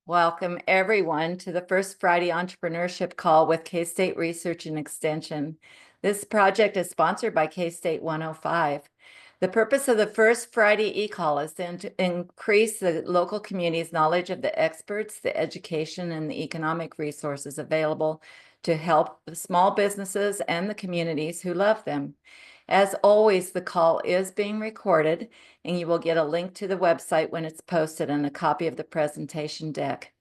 Welcome everyone to the First Friday Entrepreneurship Call with K-State Research and Extension. This project is sponsored by K-State 105. The purpose of the First Friday e-call is to increase the local community's knowledge of the experts, the education, and the economic resources available to help the small businesses and the communities who love them. As always, the call is being recorded, and you will get a link to the website when it's posted and a copy of the presentation deck.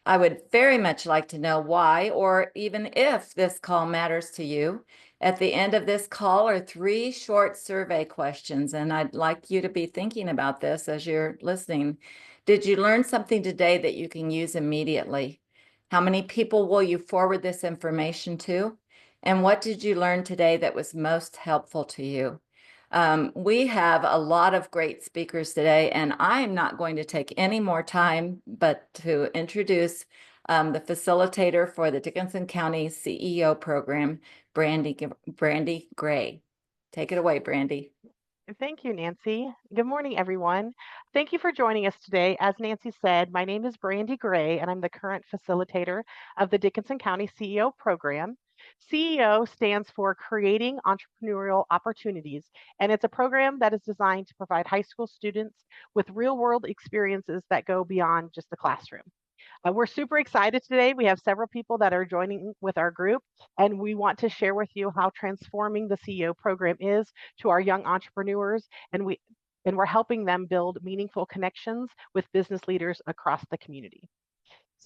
I would very much like to know why, or even if this call matters to you. At the end of this call are 3 short survey questions, and I'd like you to be thinking about this as you're listening. Did you learn something today that you can use immediately? How many people will you forward this information to? And what did you learn today that was most helpful to you? We have a lot of great speakers today, and I'm not going to take any more time but to introduce the facilitator for the Dickinson County CEO program, Brandy Gray. Take it away, Brandy. Thank you, Nancy. Good morning, everyone. Thank you for joining us today. As Nancy said, my name is Brandy Gray, and I'm the current facilitator of the Dickinson County CEO program. CEO stands for Creating Entrepreneurial Opportunities, and it's a program that is designed to provide high school students with real-world experiences that go beyond just the classroom. We're super excited today. We have several people that are joining with our group, and we want to share with you how transforming the CEO program is to our young entrepreneurs, and we're helping them build meaningful connections with business leaders across the community.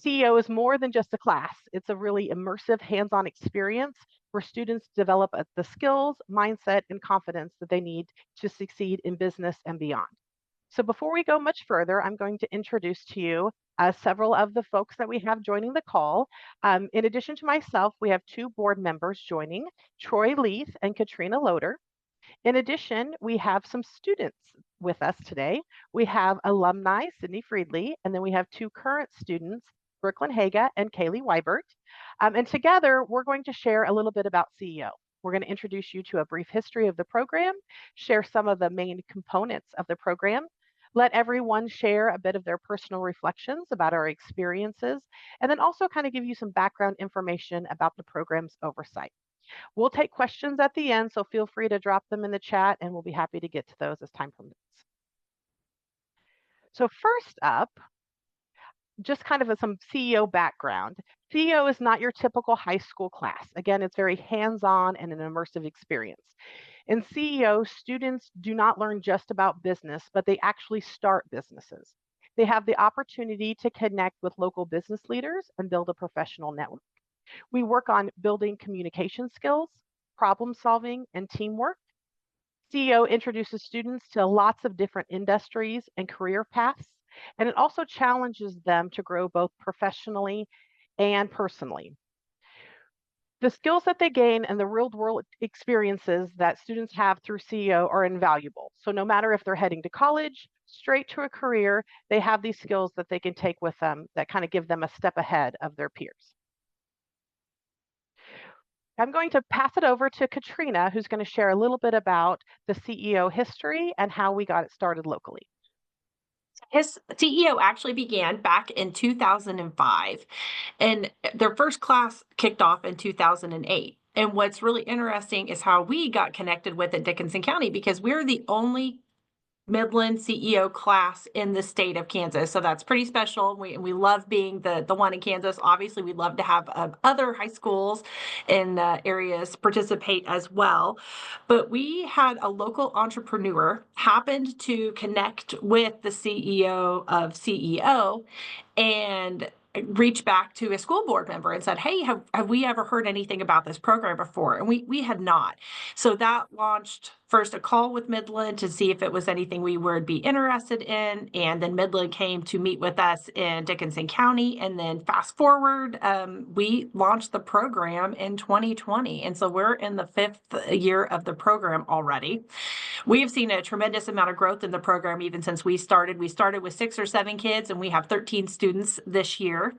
CEO is more than just a class. It's a really immersive hands-on experience where students develop the skills, mindset, and confidence that they need to succeed in business and beyond. So before we go much further, I'm going to introduce to you several of the folks that we have joining the call. In addition to myself, we have 2 board members joining, Troy Leith and Katrina Loader. In addition, we have some students with us today. We have alumni, Sydney Friedley, and then we have 2 current students, Brooklyn Haga and Kaylee Weibert. And together, we're going to share a little bit about CEO. We're going to introduce you to a brief history of the program, share some of the main components of the program, let everyone share a bit of their personal reflections about our experiences, and then also kind of give you some background information about the program's oversight. We'll take questions at the end, so feel free to drop them in the chat, and we'll be happy to get to those as time permits. So first up, just kind of some CEO background. CEO is not your typical high school class. Again, it's very hands-on and an immersive experience. In CEO, students do not learn just about business, but they actually start businesses. They have the opportunity to connect with local business leaders and build a professional network. We work on building communication skills, problem solving, and teamwork. CEO introduces students to lots of different industries and career paths, and it also challenges them to grow both professionally and personally. The skills that they gain and the real world experiences that students have through CEO are invaluable. So no matter if they're heading to college, straight to a career, they have these skills that they can take with them that kind of give them a step ahead of their peers. I'm going to pass it over to Katrina, who's going to share a little bit about the CEO history and how we got it started locally. His CEO actually began back in 2005, and their first class kicked off in 2008. And what's really interesting is how we got connected with it, Dickinson County, because we're the only Midland CEO class in the state of Kansas. So that's pretty special. We love being the one in Kansas. Obviously, we'd love to have other high schools in areas participate as well. But we had a local entrepreneur happened to connect with the CEO of CEO and reached back to a school board member and said, hey, have we ever heard anything about this program before? And we had not. So that launched first a call with Midland to see if it was anything we would be interested in. And then Midland came to meet with us in Dickinson County. And then fast forward, we launched the program in 2020. And so we're in the 5th year of the program already. We have seen a tremendous amount of growth in the program even since we started. We started with 6 or 7 kids, and we have 13 students this year.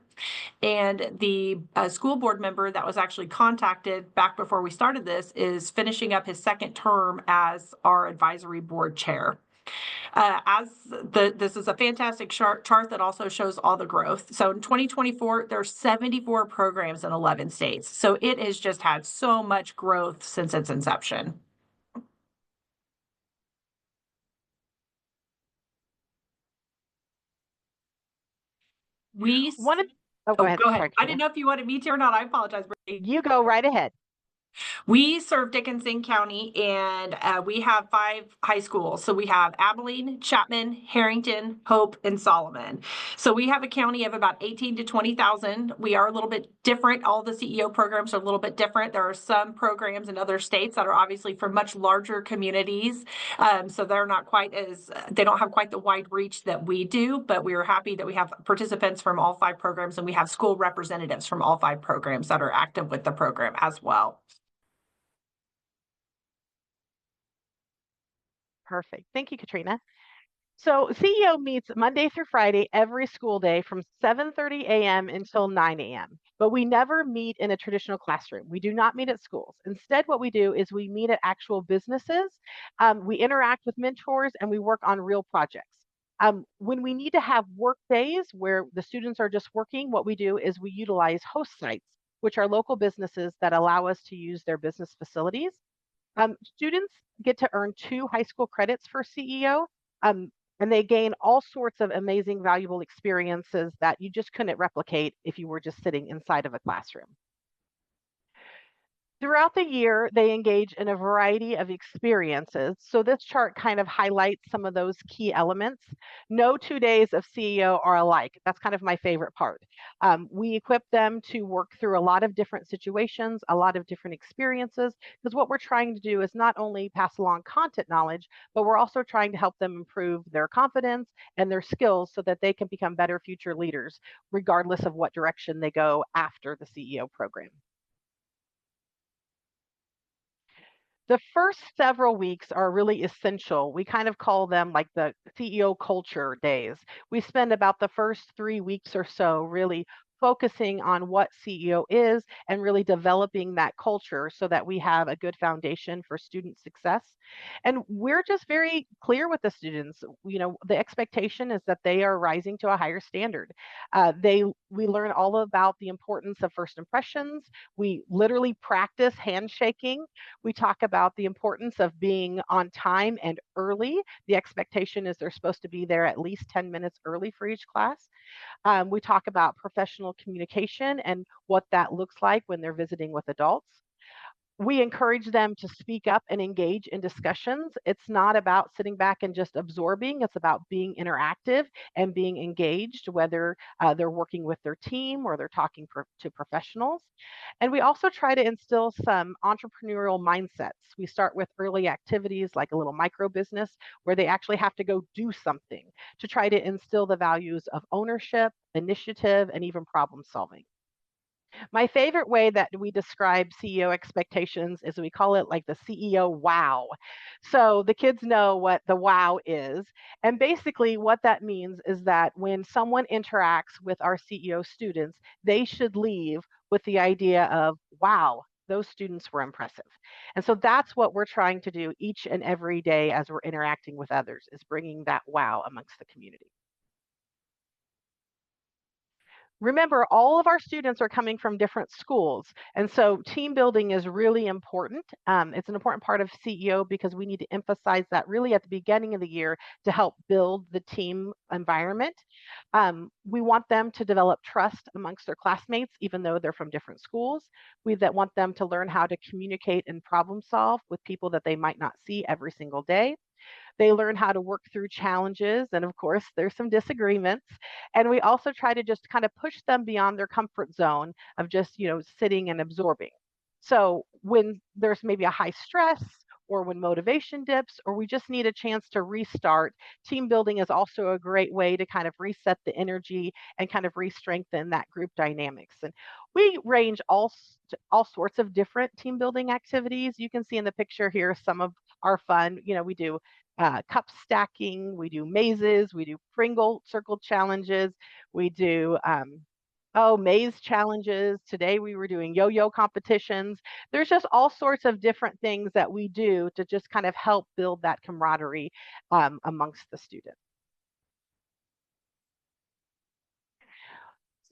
And the school board member that was actually contacted back before we started this is finishing up his 2nd term as our advisory board chair. This is a fantastic chart that also shows all the growth. So in 2024, there's 74 programs in 11 states. So it has just had so much growth since its inception. We One of, oh, go ahead. Go ahead. Sorry, I didn't know if you wanted me to or not. I apologize, Brandy. you go right ahead. We serve Dickinson County, and we have 5 high schools. So we have Abilene, Chapman, Harrington, Hope, and Solomon. So we have a county of about 18 to 20,000. We are a little bit different. All the CEO programs are a little bit different. There are some programs in other states that are obviously for much larger communities. So they're not quite as, they don't have quite the wide reach that we do, but we are happy that we have participants from all 5 programs, and we have school representatives from all 5 programs that are active with the program as well. Perfect. Thank you, Katrina. So CEO meets Monday through Friday every school day from 7:30 a.m. until 9 a.m. But we never meet in a traditional classroom. We do not meet at schools. Instead, what we do is we meet at actual businesses. We interact with mentors and we work on real projects. When we need to have work days where the students are just working, what we do is we utilize host sites, which are local businesses that allow us to use their business facilities. Students get to earn 2 high school credits for CEO, and they gain all sorts of amazing, valuable experiences that you just couldn't replicate if you were just sitting inside of a classroom. Throughout the year, they engage in a variety of experiences. So this chart kind of highlights some of those key elements. No 2 days of CEO are alike. That's kind of my favorite part. We equip them to work through a lot of different situations, a lot of different experiences, because what we're trying to do is not only pass along content knowledge, but we're also trying to help them improve their confidence and their skills so that they can become better future leaders, regardless of what direction they go after the CEO program. The first several weeks are really essential. We kind of call them like the CEO culture days. We spend about the first 3 weeks or so really focusing on what CEO is and really developing that culture so that we have a good foundation for student success. And we're just very clear with the students. You know, the expectation is that they are rising to a higher standard. We learn all about the importance of first impressions. We literally practice handshaking. We talk about the importance of being on time and early. The expectation is they're supposed to be there at least 10 minutes early for each class. We talk about professional communication and what that looks like when they're visiting with adults. We encourage them to speak up and engage in discussions. It's not about sitting back and just absorbing. It's about being interactive and being engaged, whether they're working with their team or they're talking to professionals. And we also try to instill some entrepreneurial mindsets. We start with early activities like a little micro business where they actually have to go do something to try to instill the values of ownership, initiative, and even problem solving. My favorite way that we describe CEO expectations is we call it like the CEO wow. So the kids know what the wow is. And basically, what that means is that when someone interacts with our CEO students, they should leave with the idea of, wow, those students were impressive. And so that's what we're trying to do each and every day as we're interacting with others, is bringing that wow amongst the community. Remember, all of our students are coming from different schools, and so team building is really important. It's an important part of CEO because we need to emphasize that really at the beginning of the year to help build the team environment. We want them to develop trust amongst their classmates, even though they're from different schools. We want them to learn how to communicate and problem solve with people that they might not see every single day. They learn how to work through challenges. And of course, there's some disagreements. And we also try to just kind of push them beyond their comfort zone of just, sitting and absorbing. So when there's maybe a high stress or when motivation dips, or we just need a chance to restart, team building is also a great way to kind of reset the energy and kind of re-strengthen that group dynamics. And we range all sorts of different team building activities. You can see in the picture here some of our fun. We do cup stacking, we do mazes, we do Pringle circle challenges, we do Oh, maze challenges. Today we were doing yo-yo competitions. There's just all sorts of different things that we do to just kind of help build that camaraderie amongst the students.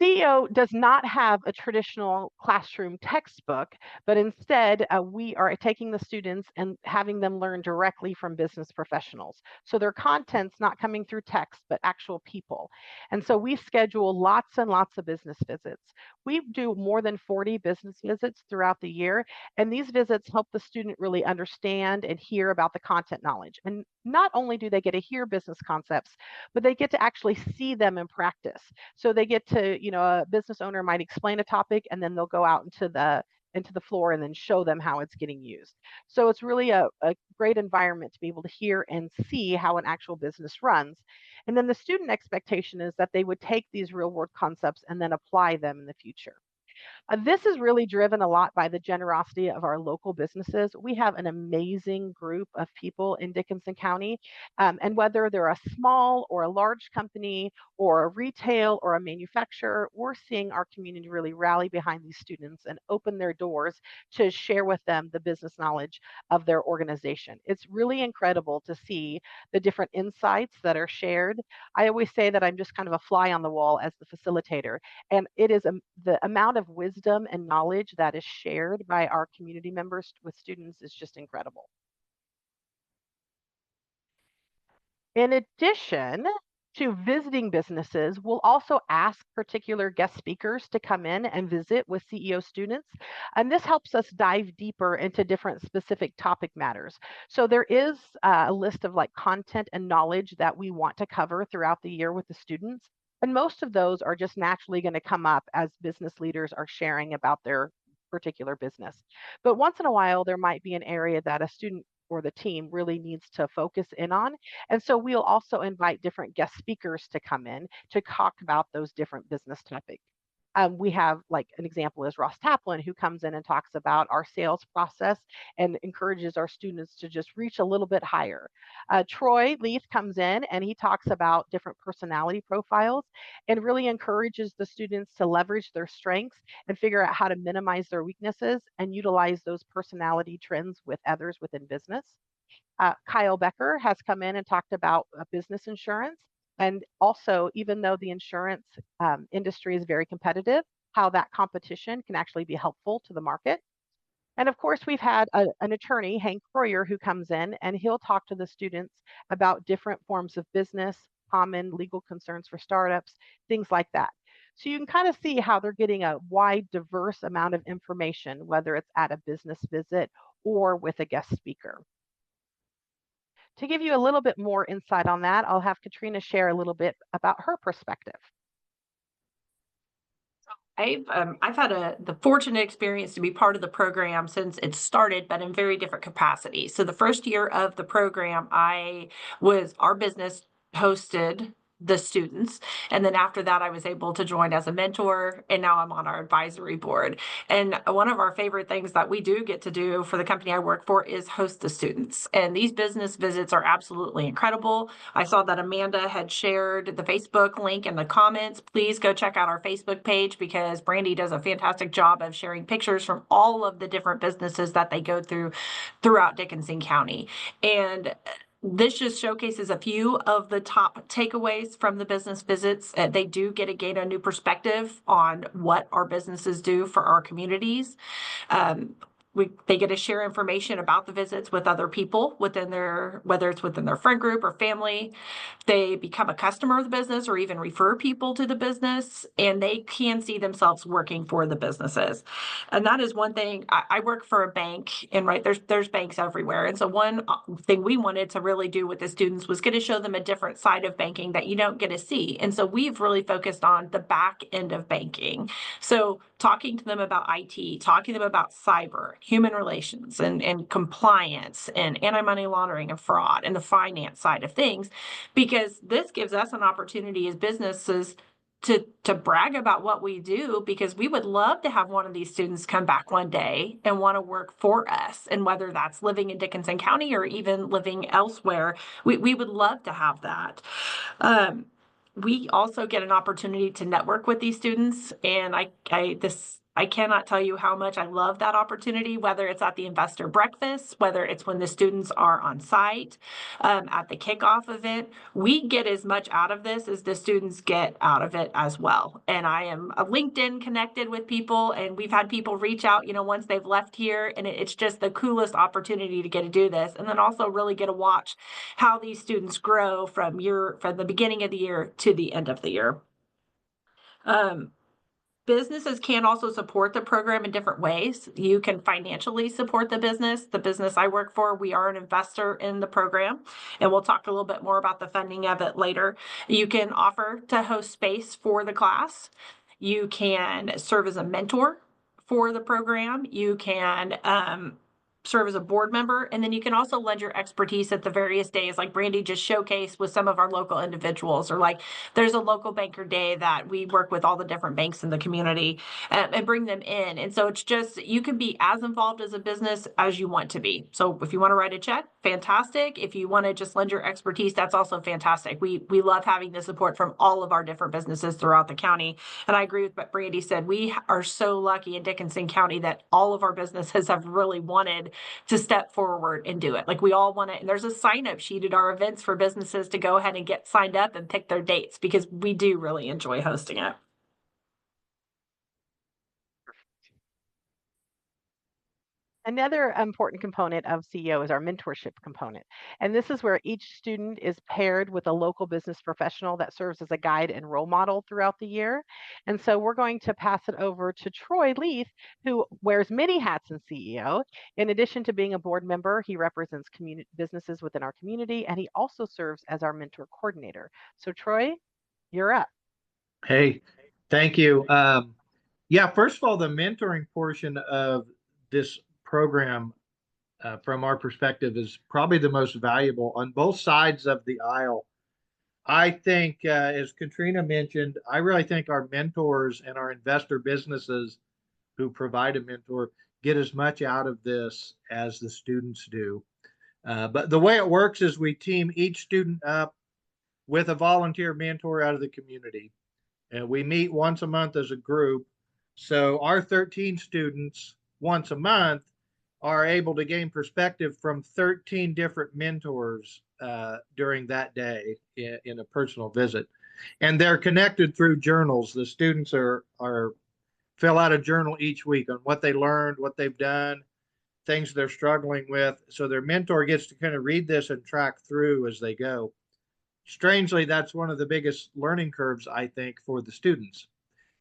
CEO does not have a traditional classroom textbook, but instead we are taking the students and having them learn directly from business professionals. So their content's not coming through text, but actual people. And so we schedule lots and lots of business visits. We do more than 40 business visits throughout the year, and these visits help the student really understand and hear about the content knowledge. And not only do they get to hear business concepts, but they get to actually see them in practice. So they get to, a business owner might explain a topic and then they'll go out into the floor and then show them how it's getting used. So it's really a great environment to be able to hear and see how an actual business runs. And then the student expectation is that they would take these real world concepts and then apply them in the future. This is really driven a lot by the generosity of our local businesses. We have an amazing group of people in Dickinson County, and whether they're a small or a large company or a retail or a manufacturer, we're seeing our community really rally behind these students and open their doors to share with them the business knowledge of their organization. It's really incredible to see the different insights that are shared. I always say that I'm just kind of a fly on the wall as the facilitator, and it is the amount of wisdom and knowledge that is shared by our community members with students is just incredible. In addition to visiting businesses, we'll also ask particular guest speakers to come in and visit with CEO students. And this helps us dive deeper into different specific topic matters. So there is a list of like content and knowledge that we want to cover throughout the year with the students. And most of those are just naturally going to come up as business leaders are sharing about their particular business. But once in a while, there might be an area that a student or the team really needs to focus in on, and so we'll also invite different guest speakers to come in to talk about those different business topics. We have like an example is Ross Taplin, who comes in and talks about our sales process and encourages our students to just reach a little bit higher. Troy Leith comes in and he talks about different personality profiles and really encourages the students to leverage their strengths and figure out how to minimize their weaknesses and utilize those personality trends with others within business. Kyle Becker has come in and talked about business insurance. And also, even though the insurance industry is very competitive, how that competition can actually be helpful to the market. And of course, we've had an attorney, Hank Croyer, who comes in and he'll talk to the students about different forms of business, common legal concerns for startups, things like that. So you can kind of see how they're getting a wide, diverse amount of information, whether it's at a business visit or with a guest speaker. To give you a little bit more insight on that, I'll have Katrina share a little bit about her perspective. I've had the fortunate experience to be part of the program since it started, but in very different capacities. So the first year of the program, our business hosted the students. And then after that, I was able to join as a mentor, and now I'm on our advisory board. And one of our favorite things that we do get to do for the company I work for is host the students. And these business visits are absolutely incredible. I saw that Amanda had shared the Facebook link in the comments. Please go check out our Facebook page because Brandy does a fantastic job of sharing pictures from all of the different businesses that they go through throughout Dickinson County. And this just showcases a few of the top takeaways from the business visits. They do get to gain a new perspective on what our businesses do for our communities. They get to share information about the visits with other people whether it's within their friend group or family. They become a customer of the business or even refer people to the business, and they can see themselves working for the businesses. And that is one thing. I work for a bank, and right there's banks everywhere. And so one thing we wanted to really do with the students was get to show them a different side of banking that you don't get to see. And so we've really focused on the back end of banking. So talking to them about IT, talking to them about cyber, human relations, and compliance, and anti-money laundering and fraud, and the finance side of things, because this gives us an opportunity as businesses to brag about what we do, because we would love to have one of these students come back one day and want to work for us. And whether that's living in Dickinson County or even living elsewhere, we would love to have that. we also get an opportunity to network with these students, and I cannot tell you how much I love that opportunity, whether it's at the investor breakfast, whether it's when the students are on site, at the kickoff event. We get as much out of this as the students get out of it as well. And I am a LinkedIn connected with people, and we've had people reach out, once they've left here, and it's just the coolest opportunity to get to do this. And then also really get to watch how these students grow from the beginning of the year to the end of the year. Businesses can also support the program in different ways. You can financially support the business. The business I work for, we are an investor in the program, and we'll talk a little bit more about the funding of it later. You can offer to host space for the class. You can serve as a mentor for the program. You can serve as a board member, and then you can also lend your expertise at the various days, like Brandy just showcased with some of our local individuals, or like there's a local banker day that we work with all the different banks in the community, and bring them in. And so it's just, you can be as involved as a business as you want to be. So if you want to write a check, fantastic. If you want to just lend your expertise, that's also fantastic. We love having the support from all of our different businesses throughout the county. And I agree with what Brandy said. We are so lucky in Dickinson County that all of our businesses have really wanted to step forward and do it. Like, we all want it. And there's a sign up sheet at our events for businesses to go ahead and get signed up and pick their dates, because we do really enjoy hosting it. Another important component of CEO is our mentorship component. And this is where each student is paired with a local business professional that serves as a guide and role model throughout the year. And so we're going to pass it over to Troy Leith, who wears many hats in CEO. In addition to being a board member, he represents businesses within our community, and he also serves as our mentor coordinator. So Troy, you're up. Hey, thank you. Yeah, first of all, the mentoring portion of this program, from our perspective, is probably the most valuable on both sides of the aisle. I think, as Katrina mentioned, I really think our mentors and our investor businesses who provide a mentor get as much out of this as the students do. But the way it works is we team each student up with a volunteer mentor out of the community. And we meet once a month as a group. So our 13 students once a month are able to gain perspective from 13 different mentors during that day in a personal visit. And they're connected through journals. The students are fill out a journal each week on what they learned, what they've done, things they're struggling with. So their mentor gets to kind of read this and track through as they go. Strangely, that's one of the biggest learning curves, I think, for the students,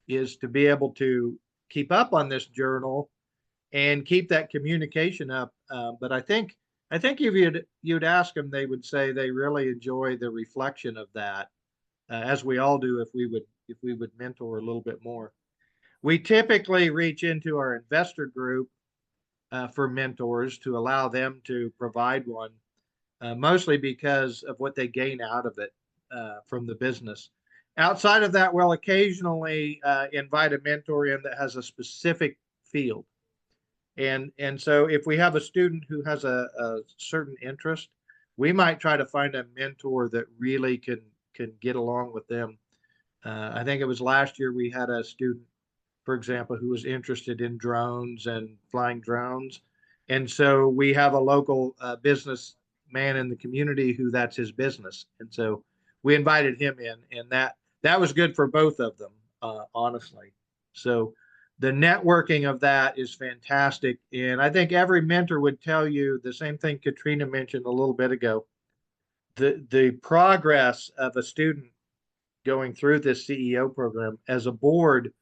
is to be able to keep up on this journal and keep that communication up. But I think if you'd ask them, they would say they really enjoy the reflection of that, as we all do if we would mentor a little bit more. We typically reach into our investor group for mentors to allow them to provide one. Mostly because of what they gain out of it from the business. Outside of that, we'll occasionally invite a mentor in that has a specific field. And so if we have a student who has a certain interest, we might try to find a mentor that really can get along with them. I think it was last year we had a student, for example, who was interested in drones and flying drones. And so we have a local business man in the community who that's his business. And so we invited him in, and that was good for both of them, honestly. So the networking of that is fantastic. And I think every mentor would tell you the same thing Katrina mentioned a little bit ago. The progress of a student going through this CEO program, as a board,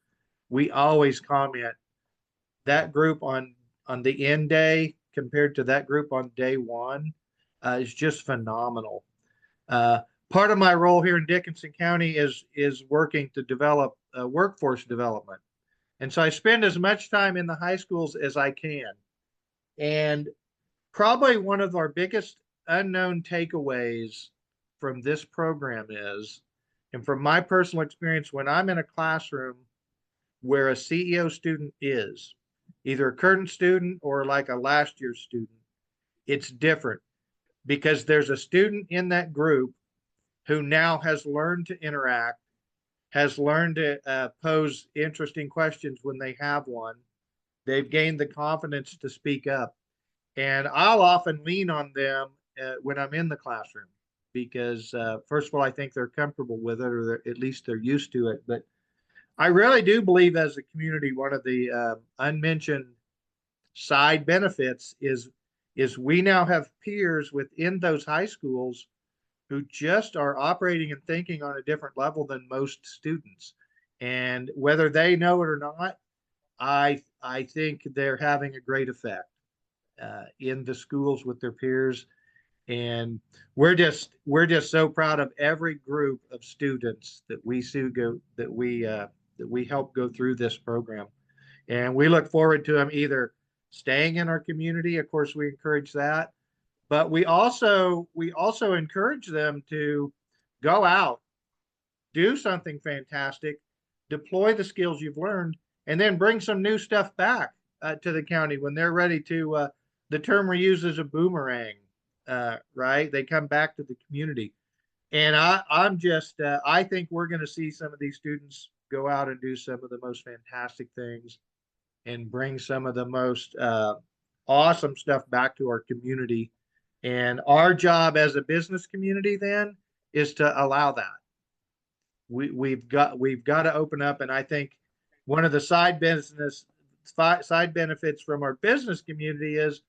we always comment that group on the end day compared to that group on day one is just phenomenal. Part of my role here in Dickinson County is working to develop workforce development. And so I spend as much time in the high schools as I can. And probably one of our biggest unknown takeaways from this program is, and from my personal experience, when I'm in a classroom where a CEO student is, either a current student or like a last year student, it's different because there's a student in that group who now has learned to interact, has learned to pose interesting questions when they have one. They've gained the confidence to speak up. And I'll often lean on them when I'm in the classroom because, first of all, I think they're comfortable with it, or at least they're used to it. But I really do believe, as a community, one of the unmentioned side benefits is we now have peers within those high schools who just are operating and thinking on a different level than most students. And whether they know it or not, I think they're having a great effect in the schools with their peers. And we're just so proud of every group of students that we see go that we help go through this program. And we look forward to them either staying in our community. Of course, we encourage that, but we also encourage them to go out, do something fantastic, deploy the skills you've learned, and then bring some new stuff back to the county when they're ready to. The term we use is a boomerang, right? They come back to the community, and I think we're going to see some of these students go out and do some of the most fantastic things and bring some of the most awesome stuff back to our community. And our job as a business community then is to allow that. We've got to open up, and I think one of the side benefits from our business community is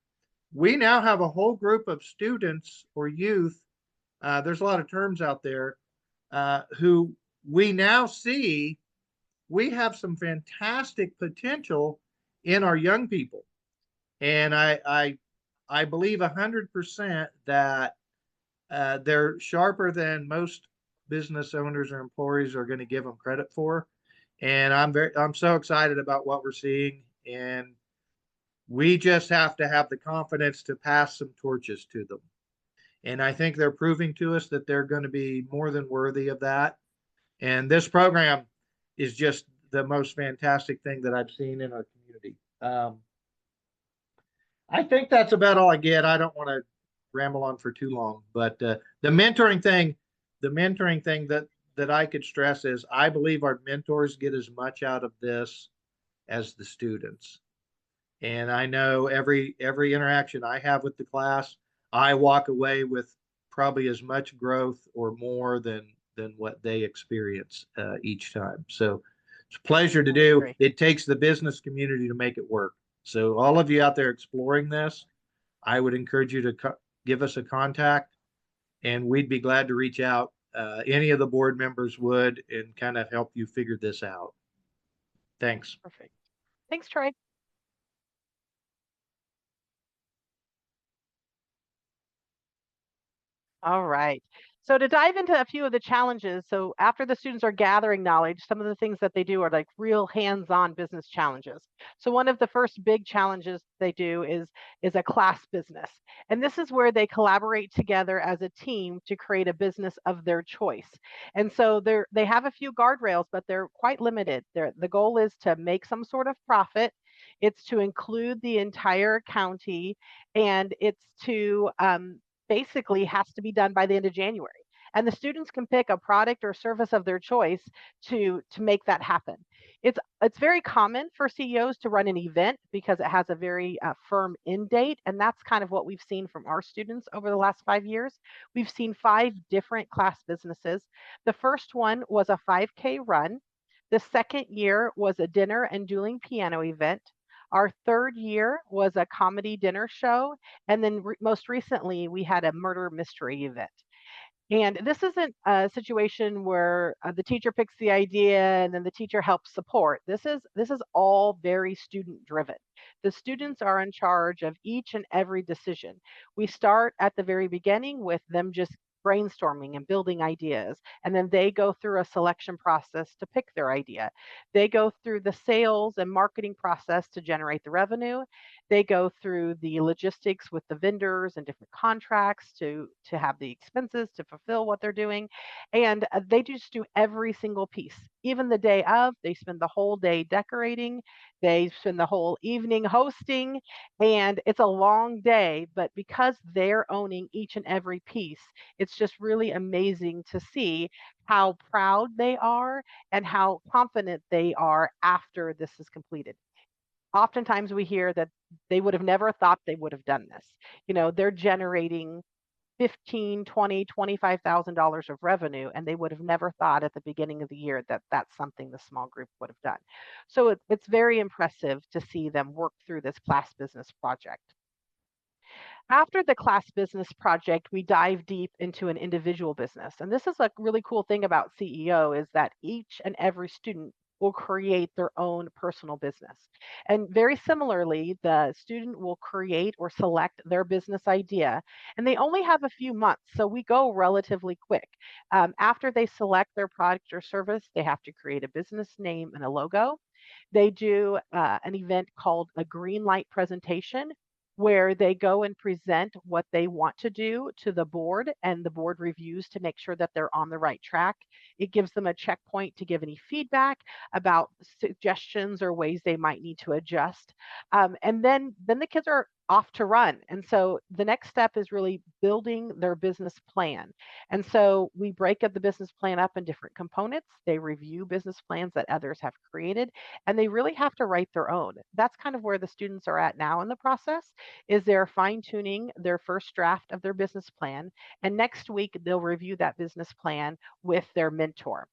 we now have a whole group of students or youth. There's a lot of terms out there who we now see we have some fantastic potential in our young people, and I believe 100% that they're sharper than most business owners or employees are going to give them credit for. And I'm so excited about what we're seeing, and we just have to have the confidence to pass some torches to them. And I think they're proving to us that they're going to be more than worthy of that. And this program is just the most fantastic thing that I've seen in our community. I think that's about all I get. I don't want to ramble on for too long, but the mentoring thing, that I could stress is I believe our mentors get as much out of this as the students. And I know every interaction I have with the class, I walk away with probably as much growth or more than what they experience each time. So it's a pleasure to do. Great. It takes the business community to make it work. So all of you out there exploring this, I would encourage you to give us a contact, and we'd be glad to reach out. Any of the board members would, and kind of help you figure this out. Thanks. Perfect. Thanks, Troy. All right. So to dive into a few of the challenges, so after the students are gathering knowledge, some of the things that they do are like real hands-on business challenges. So one of the first big challenges they do is a class business. And this is where they collaborate together as a team to create a business of their choice. And so they have a few guardrails, but they're quite limited. The goal is to make some sort of profit. It's to include the entire county, and it's to basically has to be done by the end of January. And the students can pick a product or service of their choice to make that happen. It's very common for CEOs to run an event because it has a very firm end date. And that's kind of what we've seen from our students over the last 5 years. We've seen 5 different class businesses. The first one was a 5K run. The second year was a dinner and dueling piano event. Our third year was a comedy dinner show. And then most recently, we had a murder mystery event. And this isn't a situation where the teacher picks the idea and then the teacher helps support. This is all very student driven. The students are in charge of each and every decision. We start at the very beginning with them just brainstorming and building ideas, and then they go through a selection process to pick their idea. They go through the sales and marketing process to generate the revenue, They go through the logistics with the vendors and different contracts to have the expenses to fulfill what they're doing. And they just do every single piece. Even the day of, they spend the whole day decorating, they spend the whole evening hosting, and it's a long day, but because they're owning each and every piece, it's just really amazing to see how proud they are and how confident they are after this is completed. Oftentimes we hear that they would have never thought they would have done this. You know, they're generating 15, 20, $25,000 of revenue, and they would have never thought at the beginning of the year that that's something the small group would have done. So it's very impressive to see them work through this class business project. After the class business project, we dive deep into an individual business. And this is a really cool thing about CEO is that each and every student will create their own personal business. And very similarly, the student will create or select their business idea. And they only have a few months, so we go relatively quick. After they select their product or service, they have to create a business name and a logo. They do an event called a green light presentation where they go and present what they want to do to the board, and the board reviews to make sure that they're on the right track. It gives them a checkpoint to give any feedback about suggestions or ways they might need to adjust. And then the kids are off to run. And so the next step is really building their business plan. And so we break up the business plan up in different components. They review business plans that others have created, and they really have to write their own. That's kind of where the students are at now in the process, is they're fine tuning their first draft of their business plan. And next week, they'll review that business plan with their mentor.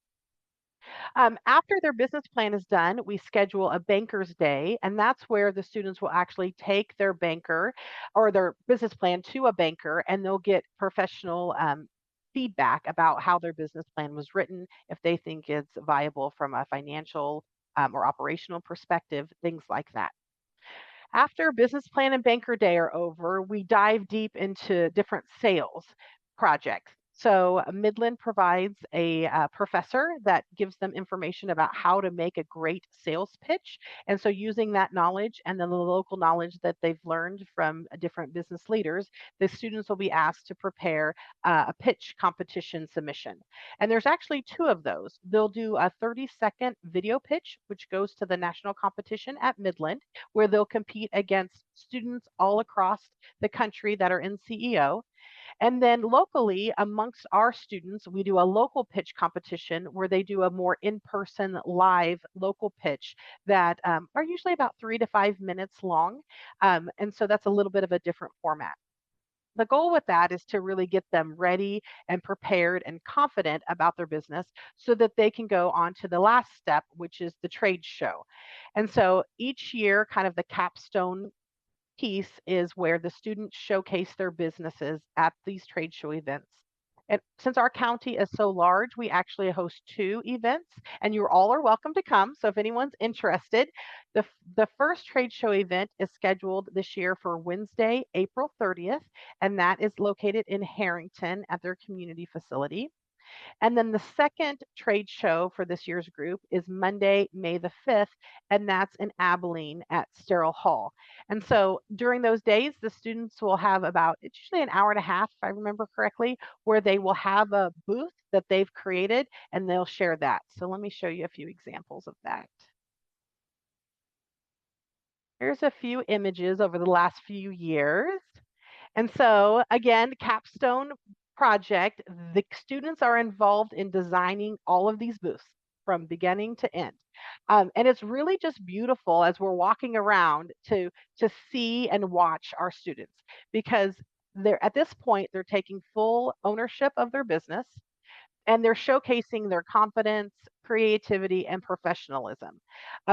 After their business plan is done, we schedule a banker's day, and that's where the students will actually take their banker or their business plan to a banker, and they'll get professional feedback about how their business plan was written, if they think it's viable from a financial or operational perspective, things like that. After business plan and banker day are over, we dive deep into different sales projects. So Midland provides a professor that gives them information about how to make a great sales pitch. And so using that knowledge and then the local knowledge that they've learned from different business leaders, the students will be asked to prepare a pitch competition submission. And there's actually two of those. They'll do a 30-second video pitch, which goes to the national competition at Midland, where they'll compete against students all across the country that are in CEO. And then locally, amongst our students, we do a local pitch competition where they do a more in-person live local pitch that are usually about 3 to 5 minutes long. And so that's a little bit of a different format. The goal with that is to really get them ready and prepared and confident about their business so that they can go on to the last step, which is the trade show. And so each year, kind of the capstone piece is where the students showcase their businesses at these trade show events. And since our county is so large, we actually host 2 events, and you all are welcome to come. So if anyone's interested, the first trade show event is scheduled this year for Wednesday, April 30th, and that is located in Harrington at their community facility. And then the second trade show for this year's group is Monday, May the 5th, and that's in Abilene at Sterile Hall. And so during those days, the students will have it's usually an hour and a half, if I remember correctly, where they will have a booth that they've created and they'll share that. So let me show you a few examples of that. Here's a few images over the last few years. And so again, capstone project, the students are involved in designing all of these booths from beginning to end. And it's really just beautiful as we're walking around to see and watch our students, because they're at this point, they're taking full ownership of their business and they're showcasing their confidence, creativity, and professionalism.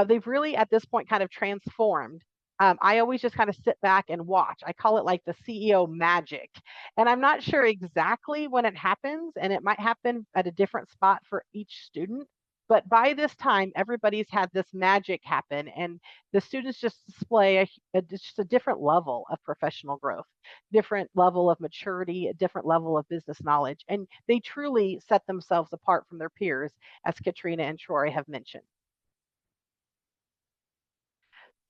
They've really, at this point, kind of transformed. I always just kind of sit back and watch. I call it like the CEO magic. And I'm not sure exactly when it happens, and it might happen at a different spot for each student. But by this time, everybody's had this magic happen, and the students just display just a different level of professional growth, different level of maturity, a different level of business knowledge, and they truly set themselves apart from their peers, as Katrina and Troy have mentioned.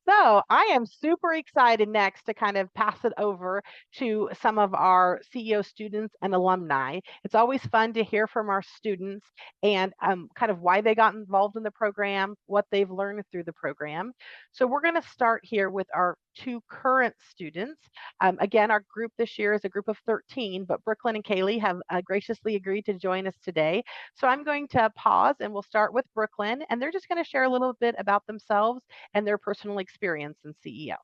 So I am super excited next to kind of pass it over to some of our CEO students and alumni. It's always fun to hear from our students and kind of why they got involved in the program, what they've learned through the program. So we're going to start here with our two current students. Again, our group this year is a group of 13, but Brooklyn and Kaylee have graciously agreed to join us today. So I'm going to pause and we'll start with Brooklyn, and they're just going to share a little bit about themselves and their personal experience in CEO.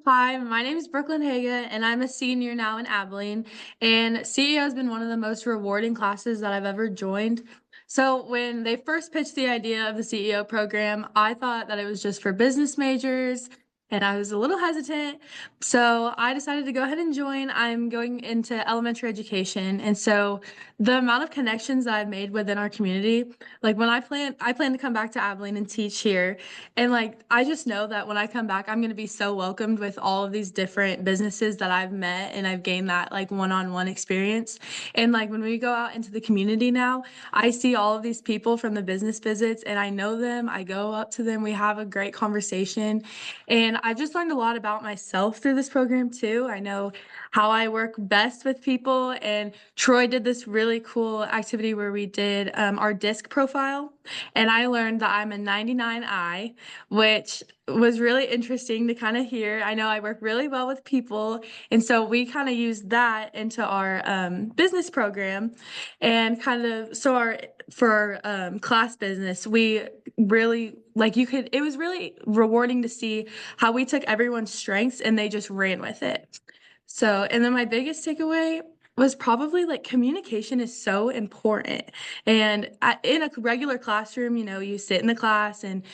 Hi, my name is Brooklyn Haga, and I'm a senior now in Abilene. And CEO has been one of the most rewarding classes that I've ever joined. So when they first pitched the idea of the CEO program, I thought that it was just for business majors, and I was a little hesitant. So I decided to go ahead and join. I'm going into elementary education, and so the amount of connections that I've made within our community, like when I plan to come back to Abilene and teach here. And like, I just know that when I come back, I'm going to be so welcomed with all of these different businesses that I've met, and I've gained that like one-on-one experience. And like when we go out into the community now, I see all of these people from the business visits and I know them. I go up to them. We have a great conversation. And I've just learned a lot about myself through this program too. I know how I work best with people. And Troy did this really cool activity where we did our disc profile. And I learned that I'm a 99I, which was really interesting to kind of hear. I know I work really well with people. And so we kind of used that into our business program. And kind of, so for our class business, we really, like it was really rewarding to see how we took everyone's strengths and they just ran with it. So, and then my biggest takeaway was probably like communication is so important. And in a regular classroom, you sit in the class and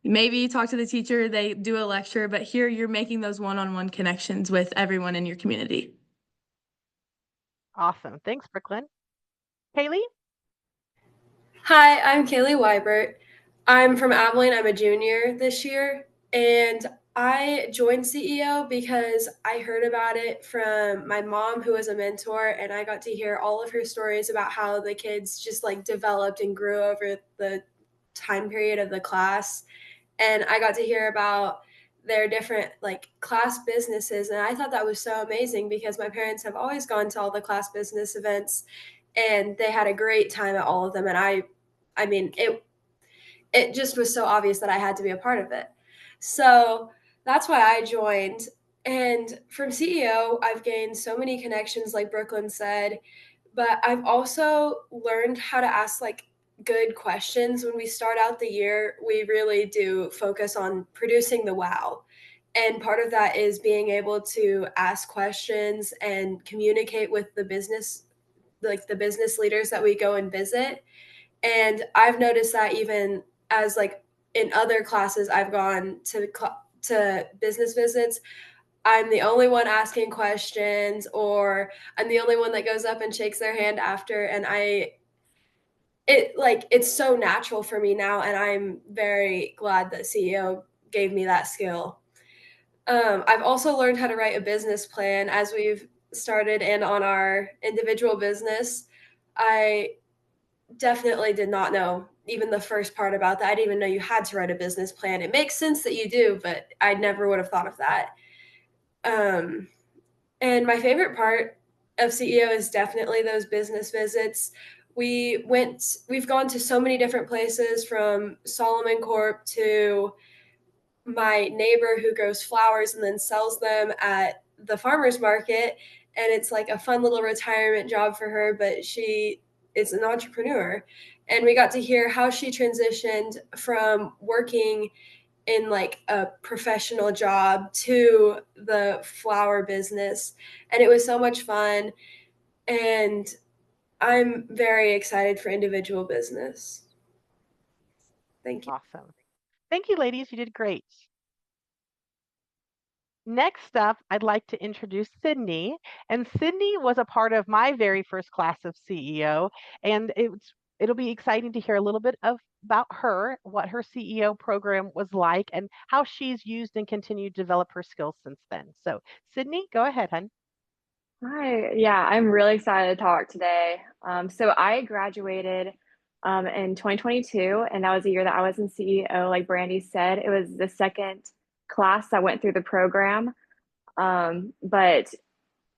maybe you talk to the teacher, they do a lecture, but here you're making those one-on-one connections with everyone in your community. Awesome. Thanks, Brooklyn. Kaylee? Hi, I'm Kaylee Wybert. I'm from Abilene. I'm a junior this year, and I joined CEO because I heard about it from my mom, who was a mentor, and I got to hear all of her stories about how the kids just like developed and grew over the time period of the class. And I got to hear about their different like class businesses, and I thought that was so amazing because my parents have always gone to all the class business events and they had a great time at all of them, and I mean, it just was so obvious that I had to be a part of it. So that's why I joined. And from CEO, I've gained so many connections, like Brooklyn said, but I've also learned how to ask like good questions. When we start out the year, we really do focus on producing the wow. And part of that is being able to ask questions and communicate with the business, like the business leaders that we go and visit. And I've noticed that even as like in other classes I've gone to business visits, I'm the only one asking questions, or I'm the only one that goes up and shakes their hand after. And it's so natural for me now. And I'm very glad that CEO gave me that skill. I've also learned how to write a business plan as we've started in on our individual business. I definitely did not know even the first part about that. I didn't even know you had to write a business plan. It makes sense that you do, but I never would have thought of that. Um, and my favorite part of CEO is definitely those business visits. We've gone to so many different places, from Solomon Corp to my neighbor who grows flowers and then sells them at the farmer's market. And it's like a fun little retirement job for her, but she is an entrepreneur. And we got to hear how she transitioned from working in like a professional job to the flower business. And it was so much fun. And I'm very excited for individual business. Thank you. Awesome. Thank you, ladies. You did great. Next up, I'd like to introduce Sydney. And Sydney was a part of my very first class of CEO. And it'll be exciting to hear a little bit about her, what her CEO program was like, and how she's used and continued to develop her skills since then. So Sydney, go ahead, hun. Hi, yeah, I'm really excited to talk today. So I graduated in 2022, and that was the year that I was in CEO. Like Brandy said, it was the second class that went through the program, but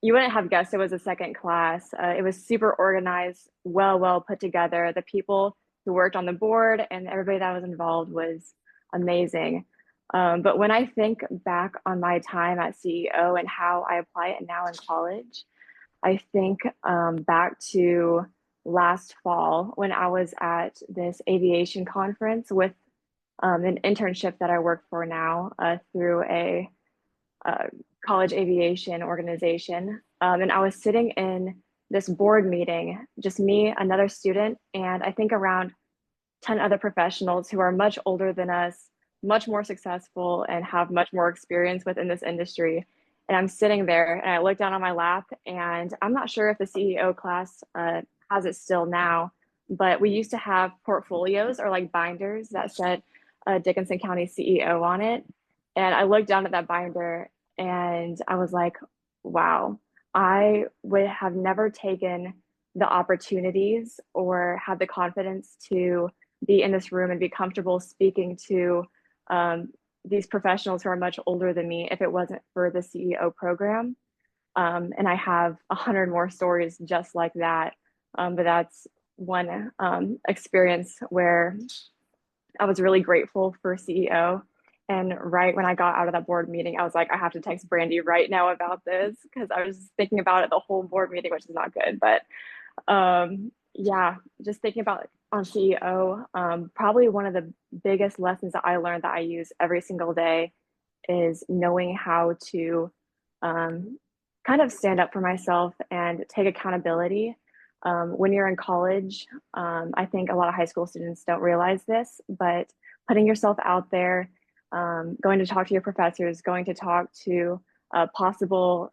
you wouldn't have guessed it was a second class. It was super organized, well put together. The people who worked on the board and everybody that was involved was amazing. But when I think back on my time at CEO and how I apply it now in college, I think back to last fall when I was at this aviation conference with an internship that I work for now through a college aviation organization. And I was sitting in this board meeting, just me, another student, and I think around 10 other professionals who are much older than us, much more successful, and have much more experience within this industry. And I'm sitting there and I look down on my lap, and I'm not sure if the CEO class has it still now, but we used to have portfolios or like binders that said Dickinson County CEO on it. And I looked down at that binder and I was like, wow, I would have never taken the opportunities or had the confidence to be in this room and be comfortable speaking to these professionals who are much older than me if it wasn't for the CEO program. And I have 100 more stories just like that. But that's one experience where I was really grateful for CEO. And right when I got out of that board meeting, I was like, I have to text Brandy right now about this because I was thinking about it the whole board meeting, which is not good. But yeah, just thinking about on CEO, probably one of the biggest lessons that I learned that I use every single day is knowing how to kind of stand up for myself and take accountability. When you're in college, I think a lot of high school students don't realize this, but putting yourself out there, going to talk to your professors, going to talk to possible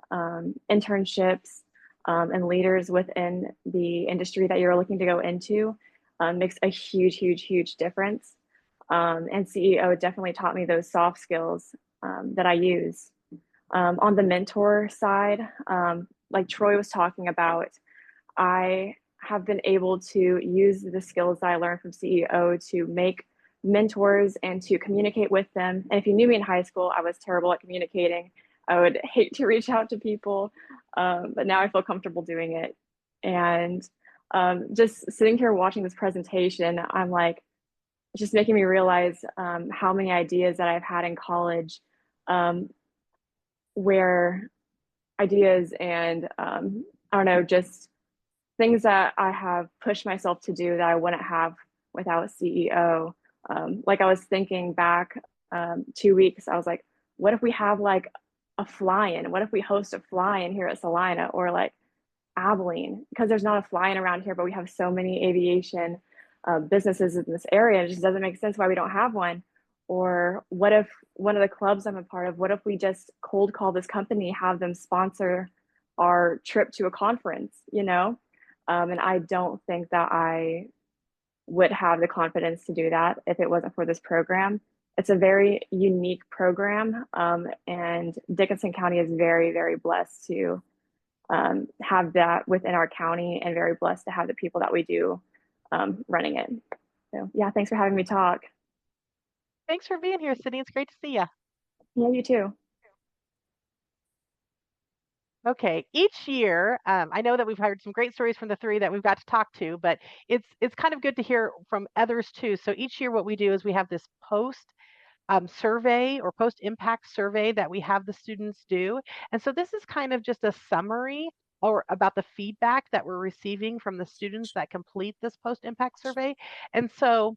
internships and leaders within the industry that you're looking to go into makes a huge difference. And CEO definitely taught me those soft skills that I use. On the mentor side, like Troy was talking about, I have been able to use the skills that I learned from CEO to make mentors and to communicate with them. And if you knew me in high school, I was terrible at communicating. I would hate to reach out to people, but now I feel comfortable doing it. And just sitting here watching this presentation, I'm like, it's just making me realize how many ideas that I've had in college where ideas and I don't know, just things that I have pushed myself to do that I wouldn't have without CEO. Like I was thinking back 2 weeks, I was like, what if we have like a fly-in? What if we host a fly-in here at Salina or like Abilene? Because there's not a fly-in around here, but we have so many aviation businesses in this area. It just doesn't make sense why we don't have one. Or what if one of the clubs I'm a part of, what if we just cold call this company, have them sponsor our trip to a conference, you know? And I don't think that I would have the confidence to do that if it wasn't for this program. It's a very unique program, and Dickinson County is very blessed to have that within our county and very blessed to have the people that we do running it. So yeah, thanks for having me talk. Thanks for being here, Sydney. It's great to see you. Yeah, you too. Okay, each year, I know that we've heard some great stories from the three that we've got to talk to, but it's kind of good to hear from others too. So each year what we do is we have this post survey or post impact survey that we have the students do. And so this is kind of just a summary or about the feedback that we're receiving from the students that complete this post impact survey. And so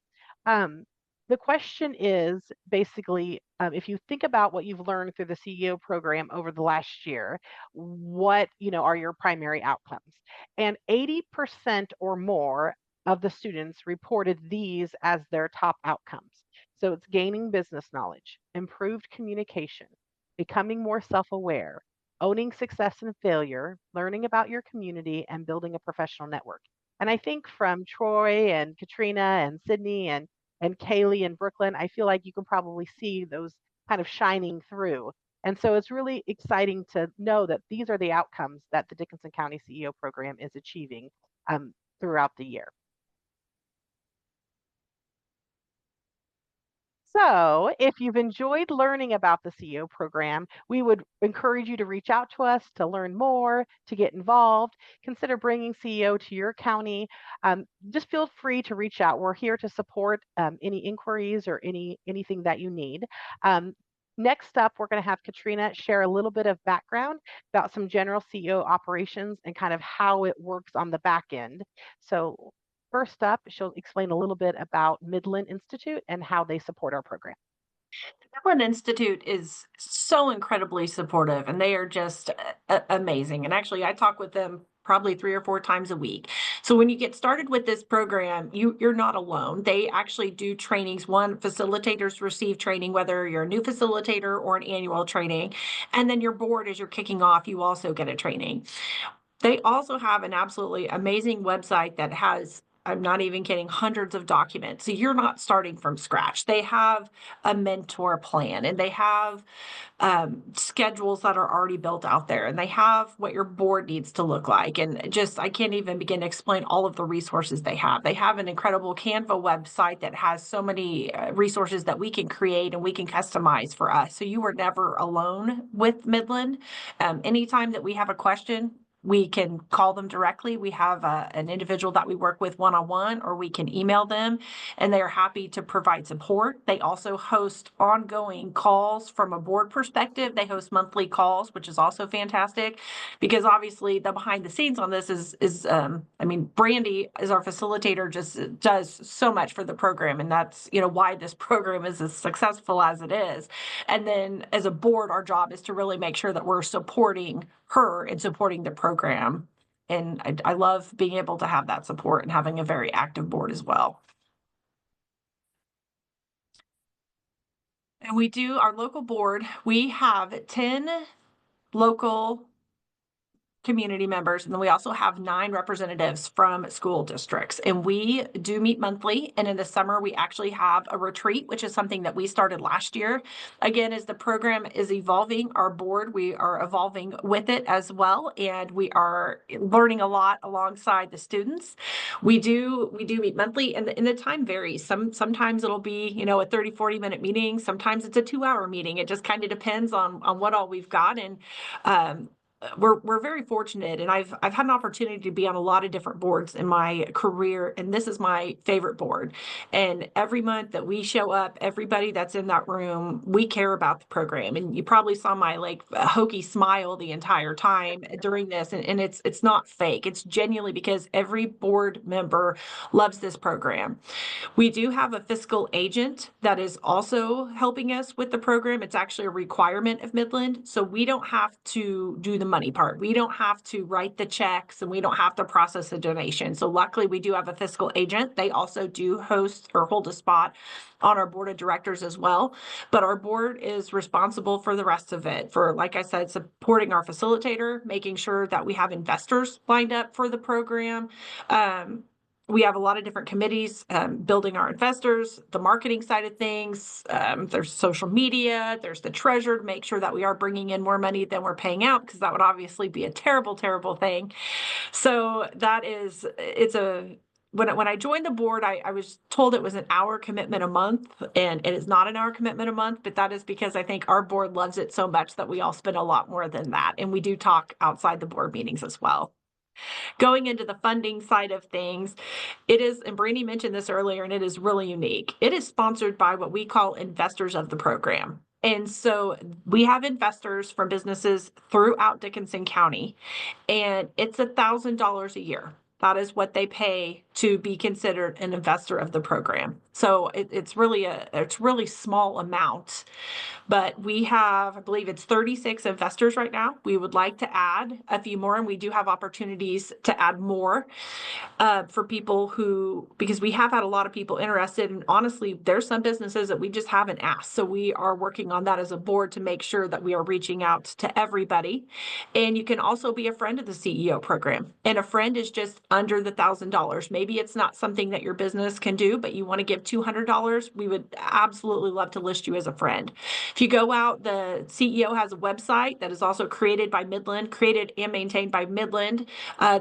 the question is basically, if you think about what you've learned through the CEO program over the last year, what are your primary outcomes? And 80% or more of the students reported these as their top outcomes. So it's gaining business knowledge, improved communication, becoming more self-aware, owning success and failure, learning about your community, and building a professional network. And I think from Troy and Katrina and Sydney and Kaylee and Brooklyn, I feel like you can probably see those kind of shining through. And so it's really exciting to know that these are the outcomes that the Dickinson County CEO program is achieving throughout the year. So if you've enjoyed learning about the CEO program, we would encourage you to reach out to us to learn more, to get involved. Consider bringing CEO to your county. Just feel free to reach out. We're here to support any inquiries or anything that you need. Next up, we're going to have Katrina share a little bit of background about some general CEO operations and kind of how it works on the back end. So first up, she'll explain a little bit about Midland Institute and how they support our program. Midland Institute is so incredibly supportive, and they are just amazing. And actually, I talk with them probably 3 or 4 times a week. So when you get started with this program, you're not alone. They actually do trainings. One, facilitators receive training, whether you're a new facilitator or an annual training. And then your board, as you're kicking off, you also get a training. They also have an absolutely amazing website that has, I'm not even kidding, hundreds of documents. So you're not starting from scratch. They have a mentor plan, and they have schedules that are already built out there, and they have what your board needs to look like. And just, I can't even begin to explain all of the resources they have. They have an incredible Canva website that has so many resources that we can create and we can customize for us. So you are never alone with Midland. Anytime that we have a question, we can call them directly. We have an individual that we work with one-on-one, or we can email them, and they are happy to provide support. They also host ongoing calls from a board perspective. They host monthly calls, which is also fantastic, because obviously the behind the scenes on this is I mean, Brandy is our facilitator, just does so much for the program, and that's, you know, why this program is as successful as it is. And then as a board, our job is to really make sure that we're supporting her and supporting the program. And I love being able to have that support and having a very active board as well. And we do our local board. We have 10 local community members, and then we also have 9 representatives from school districts, and we do meet monthly. And in the summer, we actually have a retreat, which is something that we started last year. Again, as the program is evolving, our board, we are evolving with it as well, and we are learning a lot alongside the students. We do meet monthly, and the time varies. Sometimes it'll be, you know, a 30-40 minute meeting. Sometimes it's a 2-hour meeting. It just kind of depends on what all we've got. And we're very fortunate, and I've had an opportunity to be on a lot of different boards in my career, and this is my favorite board. And every month that we show up, everybody that's in that room, we care about the program. And you probably saw my like hokey smile the entire time during this, and it's not fake. It's genuinely because every board member loves this program. We do have a fiscal agent that is also helping us with the program. It's actually a requirement of Midland, so we don't have to do the money part. We don't have to write the checks, and we don't have to process a donation. So luckily, we do have a fiscal agent. They also do host or hold a spot on our board of directors as well. But our board is responsible for the rest of it, for, like I said, supporting our facilitator, making sure that we have investors lined up for the program. We have a lot of different committees, building our investors, the marketing side of things. There's social media, there's the treasurer to make sure that we are bringing in more money than we're paying out, because that would obviously be a terrible, terrible thing. So when I joined the board, I was told it was an hour commitment a month, and it is not an hour commitment a month, but that is because I think our board loves it so much that we all spend a lot more than that. And we do talk outside the board meetings as well. Going into the funding side of things, it is, and Brandy mentioned this earlier, and it is really unique. It is sponsored by what we call investors of the program. And so we have investors from businesses throughout Dickinson County, and it's $1,000 a year. That is what they pay to be considered an investor of the program. So it's really small amount. But we have, I believe it's 36 investors right now. We would like to add a few more, and we do have opportunities to add more for people because we have had a lot of people interested. And honestly, there's some businesses that we just haven't asked. So we are working on that as a board to make sure that we are reaching out to everybody. And you can also be a friend of the CEO program. And a friend is just under the $1,000. Maybe maybe it's not something that your business can do, but you want to give $200, we would absolutely love to list you as a friend. If you go out, the CEO has a website that is also created and maintained by Midland.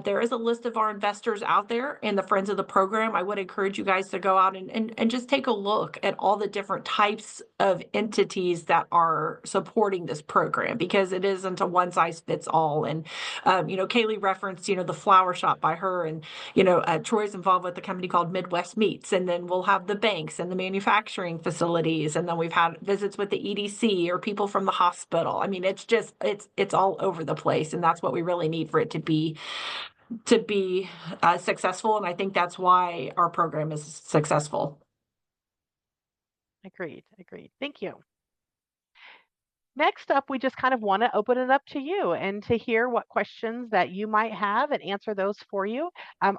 There is a list of our investors out there and the friends of the program. I would encourage you guys to go out and just take a look at all the different types of entities that are supporting this program, because it isn't a one size fits all. And Kaylee referenced the flower shop by her, and Troy's involved with a company called Midwest Meats, and then we'll have the banks and the manufacturing facilities, and then we've had visits with the EDC or people from the hospital. I mean, it's all over the place, and that's what we really need for it to be successful. And I think that's why our program is successful. Agreed. Thank you. Next up, we just kind of want to open it up to you and to hear what questions that you might have and answer those for you.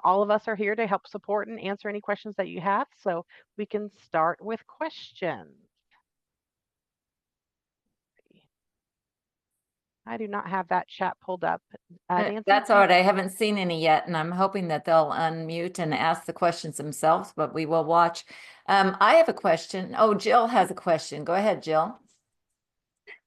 All of us are here to help support and answer any questions that you have. So we can start with questions. I do not have that chat pulled up. Nancy? That's all right. I haven't seen any yet, and I'm hoping that they'll unmute and ask the questions themselves, but we will watch. I have a question. Oh, Jill has a question. Go ahead, Jill.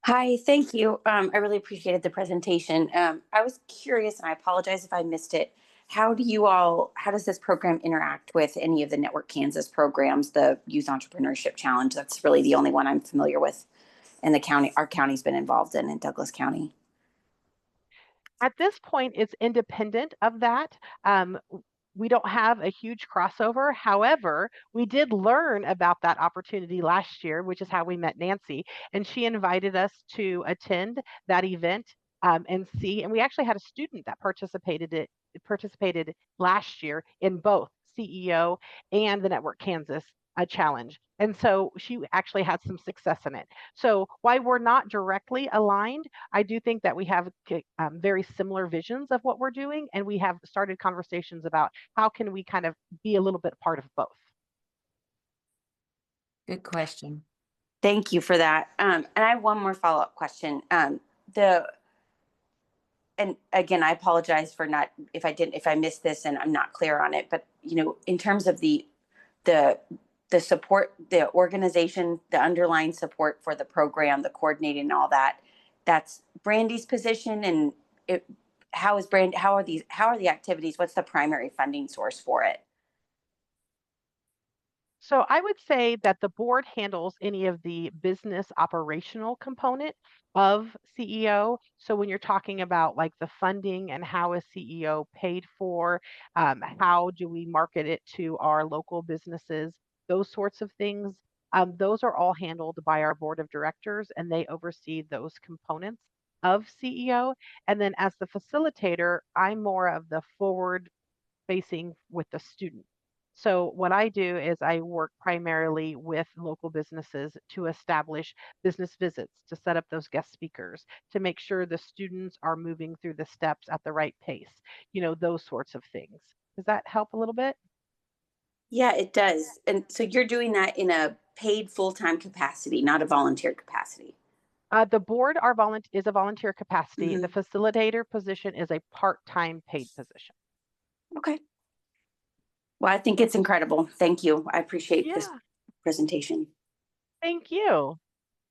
Hi, thank you. I really appreciated the presentation. I was curious, and I apologize if I missed it. How does this program interact with any of the Network Kansas programs, the Youth Entrepreneurship Challenge? That's really the only one I'm familiar with in the county. Our county's been involved in Douglas County. At this point, it's independent of that. We don't have a huge crossover. However, we did learn about that opportunity last year, which is how we met Nancy, and she invited us to attend that event and see. And we actually had a student that participated last year in both CEO and the Network Kansas challenge. And so she actually had some success in it. So while we're not directly aligned, I do think that we have very similar visions of what we're doing. And we have started conversations about how can we kind of be a little bit part of both. Good question. Thank you for that. And I have one more follow-up question. And again, I apologize for if I missed this and I'm not clear on it, but in terms of the support, the organization, the underlying support for the program, the coordinating and all that, that's Brandy's position. And how are the activities? What's the primary funding source for it? So I would say that the board handles any of the business operational component of CEO. So when you're talking about like the funding and how is CEO paid for, how do we market it to our local businesses, those sorts of things, those are all handled by our board of directors, and they oversee those components of CEO. And then as the facilitator, I'm more of the forward facing with the student. So what I do is I work primarily with local businesses to establish business visits, to set up those guest speakers, to make sure the students are moving through the steps at the right pace, those sorts of things. Does that help a little bit? Yeah, it does. And so you're doing that in a paid full-time capacity, not a volunteer capacity. The board is a volunteer capacity. Mm-hmm. The facilitator position is a part-time paid position. Okay. Well, I think it's incredible. Thank you. I appreciate this presentation. Thank you.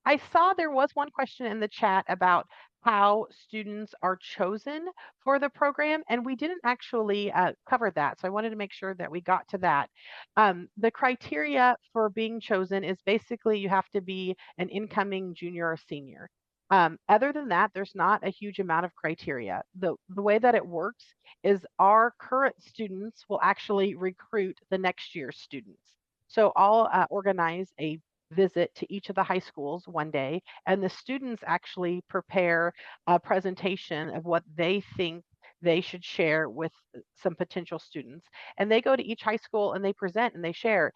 I saw there was one question in the chat about how students are chosen for the program, and we didn't actually cover that. So I wanted to make sure that we got to that. The criteria for being chosen is basically you have to be an incoming junior or senior. Other than that, there's not a huge amount of criteria. The way that it works is our current students will actually recruit the next year's students. So I'll organize a visit to each of the high schools one day, and the students actually prepare a presentation of what they think they should share with some potential students. And they go to each high school and they present and they share,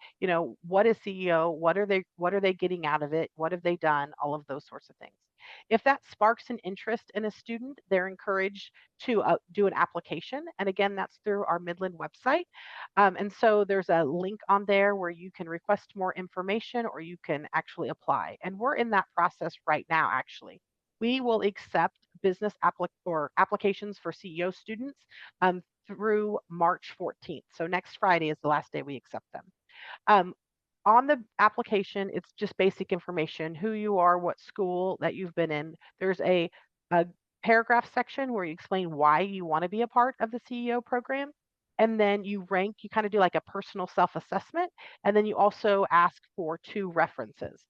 what is CEO? What are they getting out of it? What have they done? All of those sorts of things. If that sparks an interest in a student, they're encouraged to do an application. And again, that's through our Midland website. And so there's a link on there where you can request more information or you can actually apply. And we're in that process right now, actually. We will accept business applications for CEO students through March 14th. So next Friday is the last day we accept them. On the application, it's just basic information, who you are, what school that you've been in. There's a paragraph section where you explain why you want to be a part of the CEO program. And then you kind of do like a personal self-assessment. And then you also ask for 2 references.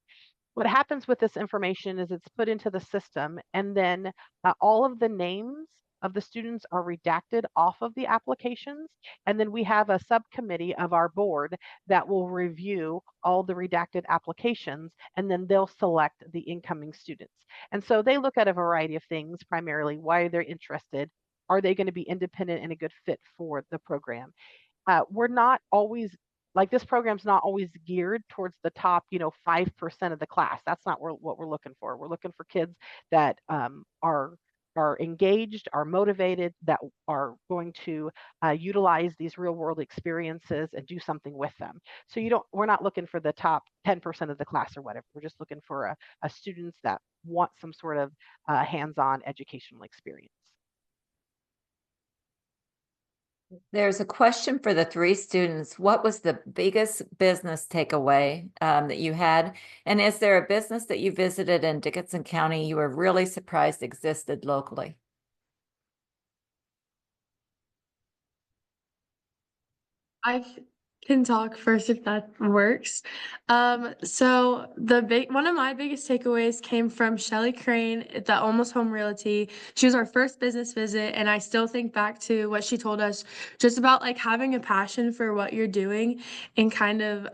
What happens with this information is it's put into the system, and then all of the names of the students are redacted off of the applications. And then we have a subcommittee of our board that will review all the redacted applications, and then they'll select the incoming students. And so they look at a variety of things, primarily why they're interested. Are they going to be independent and a good fit for the program? We're not always like, this program's not always geared towards the top, 5% of the class. That's not what we're looking for. We're looking for kids that are engaged, are motivated, that are going to utilize these real world experiences and do something with them. So we're not looking for the top 10% of the class or whatever. We're just looking for a students that want some sort of hands-on educational experience. There's a question for the 3 students. What was the biggest business takeaway that you had? And is there a business that you visited in Dickinson County you were really surprised existed locally? I can talk first if that works. So one of my biggest takeaways came from Shelly Crane at the Almost Home Realty. She was our first business visit, and I still think back to what she told us just about like having a passion for what you're doing and kind of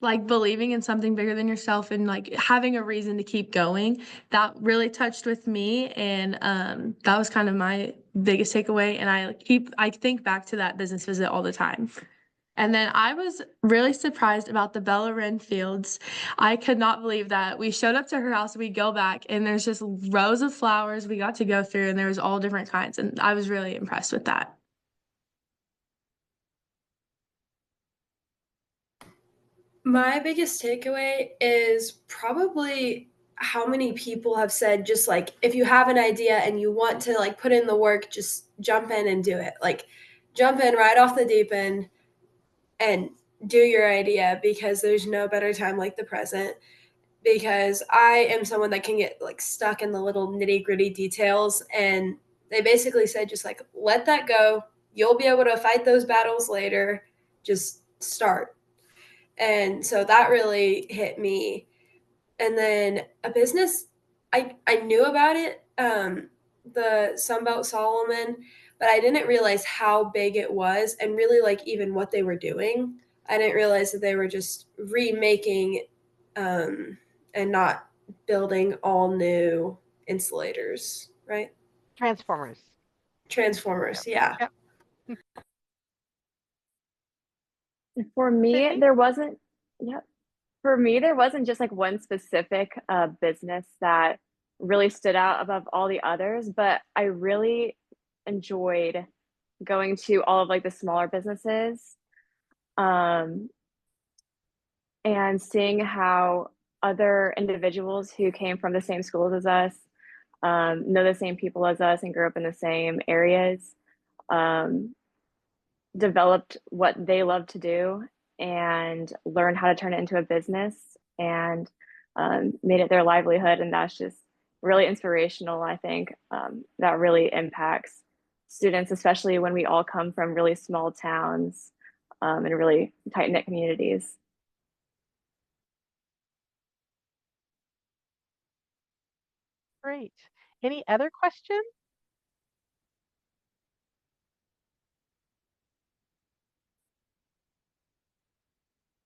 like believing in something bigger than yourself and like having a reason to keep going. That really touched with me, and that was kind of my biggest takeaway, and I think back to that business visit all the time. And then I was really surprised about the Bella Wren Fields. I could not believe that. We showed up to her house, we go back, and there's just rows of flowers we got to go through, and there was all different kinds, and I was really impressed with that. My biggest takeaway is probably how many people have said, just like, if you have an idea and you want to like put in the work, just jump in and do it. Like, jump in right off the deep end and do your idea, because there's no better time like the present. Because I am someone that can get like stuck in the little nitty-gritty details, and they basically said, just like, let that go. You'll be able to fight those battles later. Just start. And so that really hit me. And then a business, I knew about it, the Sunbelt Solomon, but I didn't realize how big it was, and really like even what they were doing. I didn't realize that they were just remaking and not building all new insulators, right? Transformers. Yeah. Yep. For me, Sydney? there wasn't, yep. For me, there wasn't just like one specific business that really stood out above all the others, but I really enjoyed going to all of like the smaller businesses and seeing how other individuals who came from the same schools as us, know the same people as us, and grew up in the same areas, developed what they love to do and learned how to turn it into a business, and made it their livelihood. And that's just really inspirational. I think that really impacts students, especially when we all come from really small towns and really tight-knit communities. Great. Any other questions?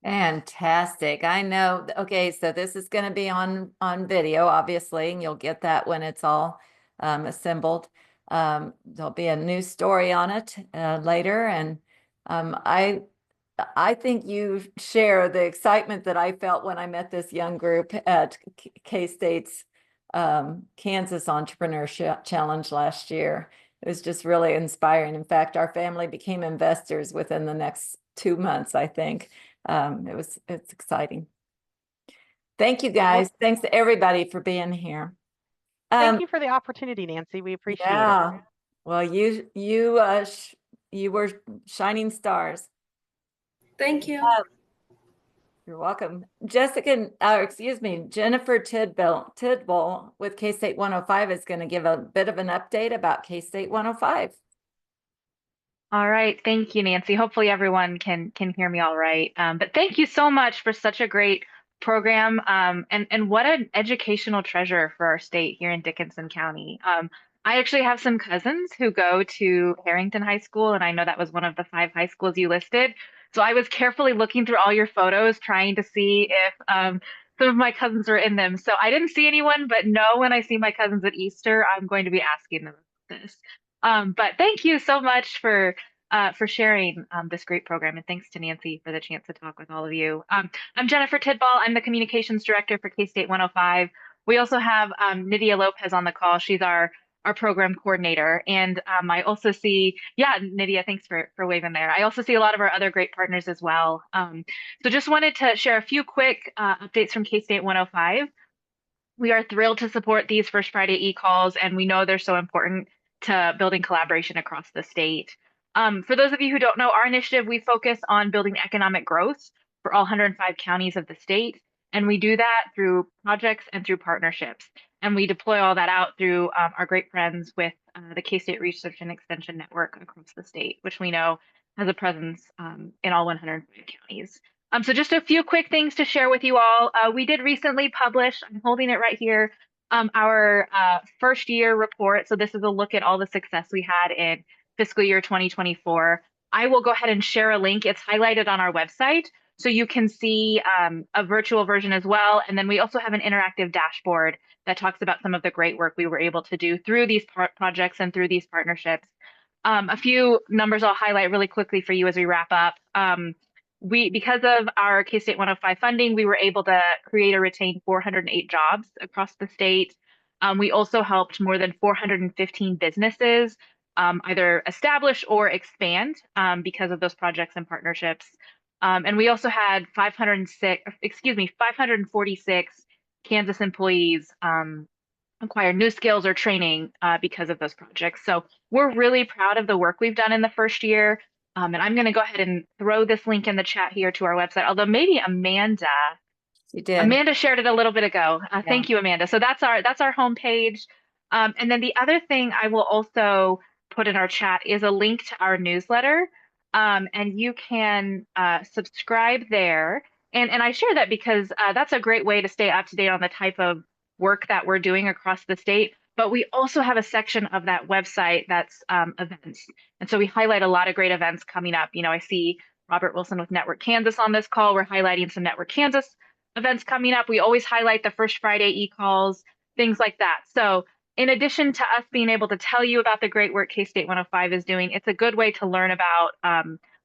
Fantastic. I know. Okay, so this is going to be on video, obviously, and you'll get that when it's all assembled. There'll be a new story on it later, and I think you share the excitement that I felt when I met this young group at K-State's Kansas Entrepreneurship Challenge last year. It was just really inspiring. In fact, our family became investors within the next 2 months, I think. It's exciting. Thank you, guys. Thanks to everybody for being here. Thank you for the opportunity, Nancy. We appreciate it. Well, you were shining stars. Thank you. You're welcome. Jennifer Tidwell with K-State 105 is going to give a bit of an update about K-State 105. All right, thank you, Nancy. Hopefully everyone can hear me all right. But thank you so much for such a great program, and what an educational treasure for our state here in Dickinson County. I actually have some cousins who go to Harrington High School, and I know that was one of the 5 high schools you listed. So I was carefully looking through all your photos, trying to see if some of my cousins were in them. So I didn't see anyone, but no, when I see my cousins at Easter, I'm going to be asking them about this. But thank you so much for sharing this great program, and thanks to Nancy for the chance to talk with all of you. I'm Jennifer Tidball. I'm the communications director for K-State 105. We also have Nydia Lopez on the call. She's our program coordinator, and I also see, yeah, Nydia, thanks for waving there. I also see a lot of our other great partners as well. So just wanted to share a few quick updates from K-State 105. We are thrilled to support these First Friday e-calls, and we know they're so important to building collaboration across the state. For those of you who don't know, our initiative, we focus on building economic growth for all 105 counties of the state, and we do that through projects and through partnerships. And we deploy all that out through our great friends with the K-State Research and Extension Network across the state, which we know has a presence in all 105 counties. So just a few quick things to share with you all. We did recently publish, I'm holding it right here, our first year report. So this is a look at all the success we had in fiscal year 2024. I will go ahead and share a link. It's highlighted on our website, so you can see a virtual version as well. And then we also have an interactive dashboard that talks about some of the great work we were able to do through these projects and through these partnerships. A few numbers I'll highlight really quickly for you as we wrap up. Because of our K-State 105 funding, we were able to create or retain 408 jobs across the state. We also helped more than 415 businesses either establish or expand because of those projects and partnerships. And we also had 546 Kansas employees acquire new skills or training because of those projects. So we're really proud of the work we've done in the first year. And I'm going to go ahead and throw this link in the chat here to our website, although maybe Amanda shared it a little bit ago. Thank you, Amanda. So that's our homepage. And then the other thing I will also put in our chat is a link to our newsletter. And you can subscribe there. And I share that because that's a great way to stay up to date on the type of work that we're doing across the state. But we also have a section of that website that's events. And so we highlight a lot of great events coming up. You know, I see Robert Wilson with Network Kansas on this call. We're highlighting some Network Kansas events coming up. We always highlight the First Friday e-calls, things like that. So in addition to us being able to tell you about the great work K-State 105 is doing, it's a good way to learn about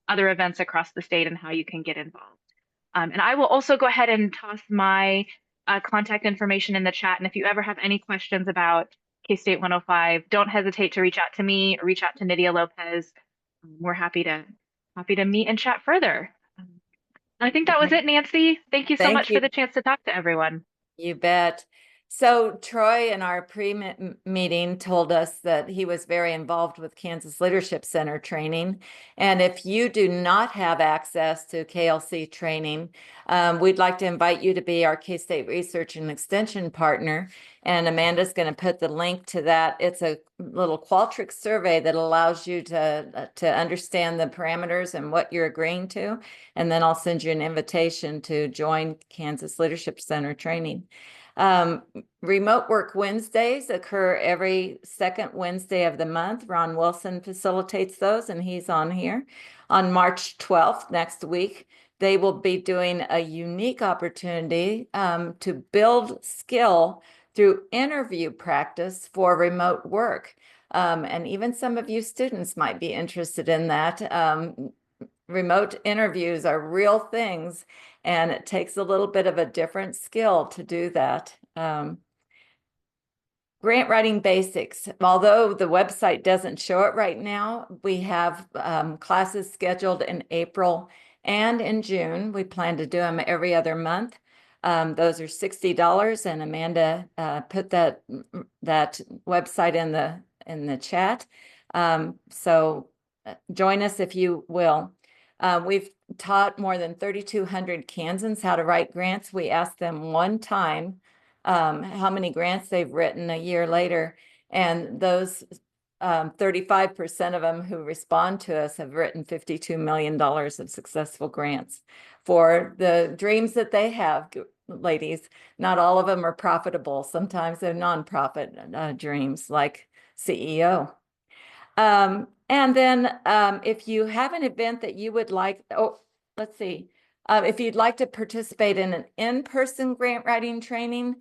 other events across the state and how you can get involved. And I will also go ahead and toss my contact information in the chat. And if you ever have any questions about K-State 105, don't hesitate to reach out to me or reach out to Nydia Lopez. We're happy to meet and chat further. I think that was it, Nancy. Thank you so much for the chance to talk to everyone. You bet. So Troy in our pre-meeting told us that he was very involved with Kansas Leadership Center training. And if you do not have access to KLC training, we'd like to invite you to be our K-State Research and Extension partner. And Amanda's going to put the link to that. It's a little Qualtrics survey that allows you to understand the parameters and what you're agreeing to. And then I'll send you an invitation to join Kansas Leadership Center training. Remote work Wednesdays occur every second Wednesday of the month. Ron Wilson facilitates those, and he's on here. On March 12th, next week, they will be doing a unique opportunity to build skill through interview practice for remote work. And even some of you students might be interested in that. Remote interviews are real things, and it takes a little bit of a different skill to do that. Grant writing basics. Although the website doesn't show it right now, we have classes scheduled in April and in June. We plan to do them every other month. Those are $60, and Amanda put that website in the chat. So join us if you will. We've taught more than 3,200 Kansans how to write grants. We asked them one time how many grants they've written a year later, and those 35% of them who respond to us have written $52 million of successful grants for the dreams that they have, ladies. Not all of them are profitable. Sometimes they're nonprofit dreams like CEO. And then if you have an event that you would like, let's see, if you'd like to participate in an in-person grant writing training,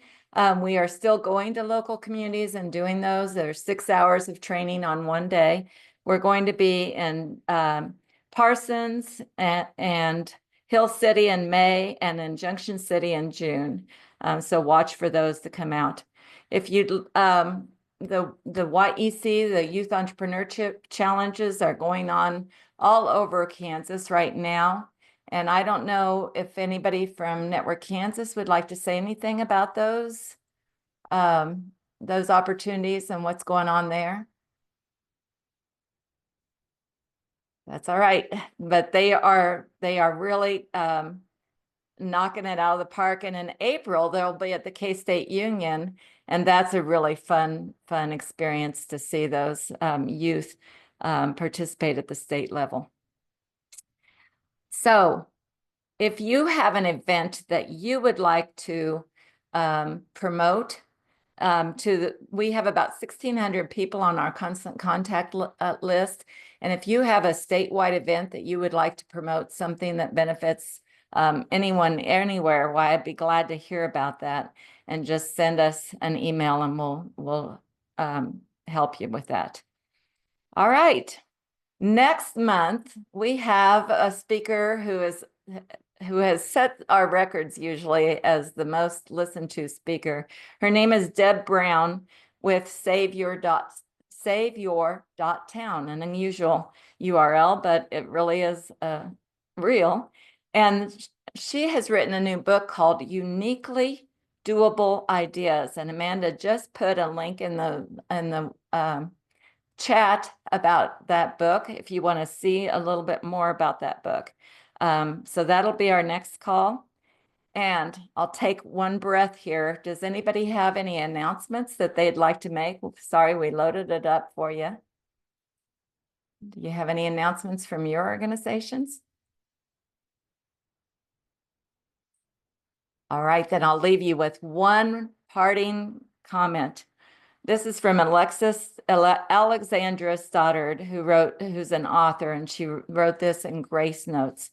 we are still going to local communities and doing those. There's 6 hours of training on one day. We're going to be in Parsons and Hill City in May and in Junction City in June. So watch for those to come out. If you'd the YEC, the Youth Entrepreneurship Challenges, are going on all over Kansas right now. And I don't know if anybody from Network Kansas would like to say anything about those opportunities and what's going on there. That's all right, but they are really knocking it out of the park. And in April, they'll be at the K-State Union, and that's a really fun experience to see those youth participate at the state level. So if you have an event that you would like to promote, we have about 1,600 people on our constant contact list. And if you have a statewide event that you would like to promote, something that benefits anyone, anywhere, why, I'd be glad to hear about that. And just send us an email and we'll help you with that. All right. Next month, we have a speaker who has set our records usually as the most listened to speaker. Her name is Deb Brown with saveyour.town, an unusual URL, but it really is real. And she has written a new book called Uniquely Doable Ideas. And Amanda just put a link in the chat about that book if you want to see a little bit more about that book. So that'll be our next call. And I'll take one breath here. Does anybody have any announcements that they'd like to make? Sorry, we loaded it up for you. Do you have any announcements from your organizations? All right, then I'll leave you with one parting comment. This is from Alexandra Stoddard, who's an author, and she wrote this in Grace Notes.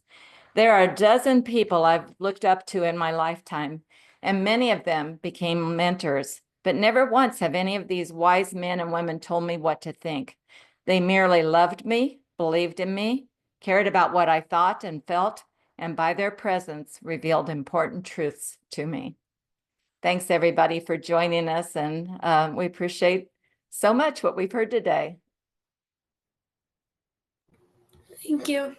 There are a dozen people I've looked up to in my lifetime, and many of them became mentors, but never once have any of these wise men and women told me what to think. They merely loved me, believed in me, cared about what I thought and felt, and by their presence revealed important truths to me. Thanks, everybody, for joining us, and we appreciate so much what we've heard today. Thank you.